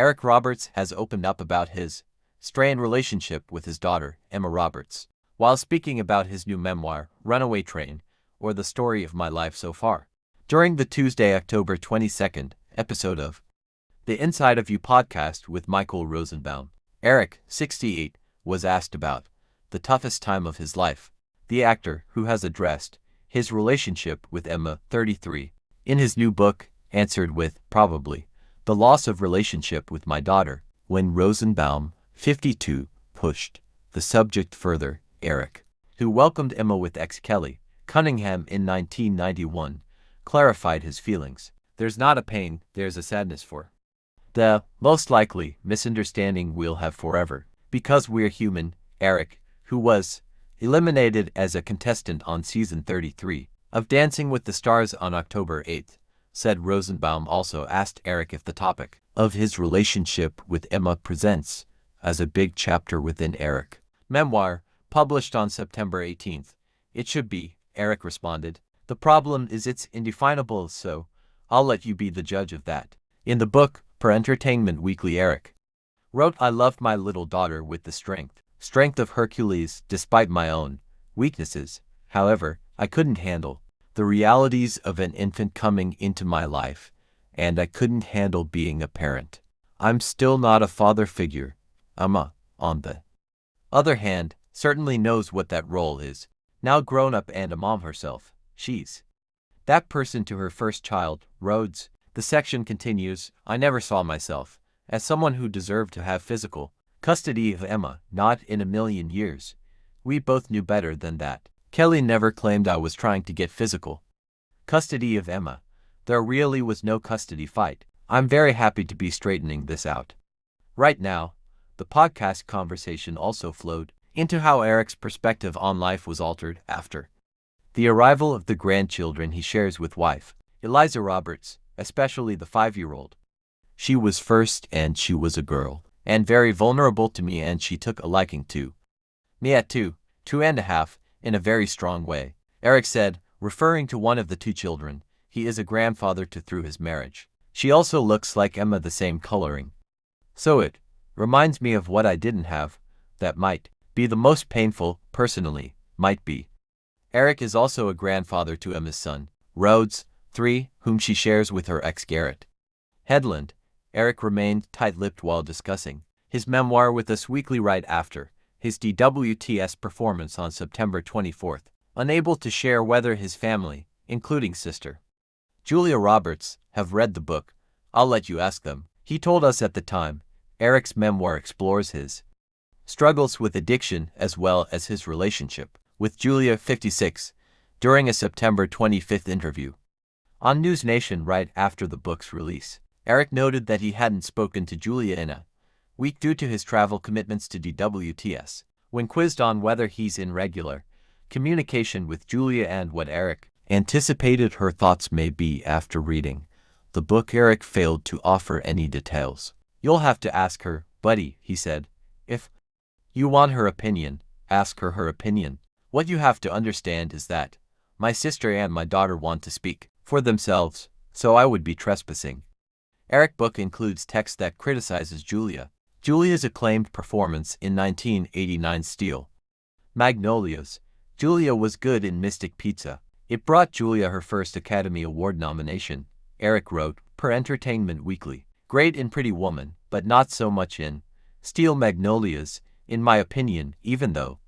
Eric Roberts has opened up about his strained relationship with his daughter, Emma Roberts, while speaking about his new memoir, Runaway Train, or The Story of My Life So Far. During the Tuesday, October 22nd episode of the Inside of You podcast with Michael Rosenbaum, Eric, 68, was asked about the toughest time of his life. The actor, who has addressed his relationship with Emma, 33, in his new book, answered with, probably, the loss of relationship with my daughter. When Rosenbaum, 52, pushed the subject further, Eric, who welcomed Emma with ex-Kelly Cunningham in 1991, clarified his feelings. There's not a pain, there's a sadness for the most likely misunderstanding we'll have forever. Because we're human, Eric, who was eliminated as a contestant on season 33 of Dancing with the Stars on October 8th, said. Rosenbaum also asked Eric if the topic of his relationship with Emma presents as a big chapter within Eric's memoir, published on September 18th. It should be, Eric responded. The problem is it's indefinable, so I'll let you be the judge of that. In the book, per Entertainment Weekly, Eric wrote, I loved my little daughter with the strength of Hercules, despite my own weaknesses. However, I couldn't handle the realities of an infant coming into my life, and I couldn't handle being a parent. I'm still not a father figure. Emma, on the other hand, certainly knows what that role is. Now grown up and a mom herself, she's that person to her first child, Rhodes. The section continues, I never saw myself as someone who deserved to have physical custody of Emma, not in a million years. We both knew better than that. Kelly never claimed I was trying to get physical custody of Emma. There really was no custody fight. I'm very happy to be straightening this out right now. The podcast conversation also flowed into how Eric's perspective on life was altered after the arrival of the grandchildren he shares with wife, Eliza Roberts, especially the 5-year-old. She was first, and she was a girl, and very vulnerable to me, and she took a liking to me at 2.5, in a very strong way, Eric said, referring to one of the 2 children he is a grandfather to through his marriage. She also looks like Emma, the same coloring. So it reminds me of what I didn't have. That might be the most painful, personally, might be. Eric is also a grandfather to Emma's son, Rhodes, 3, whom she shares with her ex Garrett Hedlund. Eric remained tight-lipped while discussing his memoir with Us Weekly right after his DWTS performance on September 24th, unable to share whether his family, including sister Julia Roberts, have read the book. I'll let you ask them, he told us at the time. Eric's memoir explores his struggles with addiction as well as his relationship with Julia, 56, during a September 25th interview on News Nation right after the book's release. Eric noted that he hadn't spoken to Julia in a week due to his travel commitments to DWTS. When quizzed on whether he's in regular communication with Julia and what Eric anticipated her thoughts may be after reading the book, Eric failed to offer any details. You'll have to ask her, buddy, he said. If you want her opinion, ask her her opinion. What you have to understand is that my sister and my daughter want to speak for themselves, so I would be trespassing. Eric's book includes text that criticizes Julia's acclaimed performance in 1989's Steel Magnolias. Julia was good in Mystic Pizza. It brought Julia her first Academy Award nomination, Eric wrote, per Entertainment Weekly. Great in Pretty Woman, but not so much in Steel Magnolias, in my opinion, even though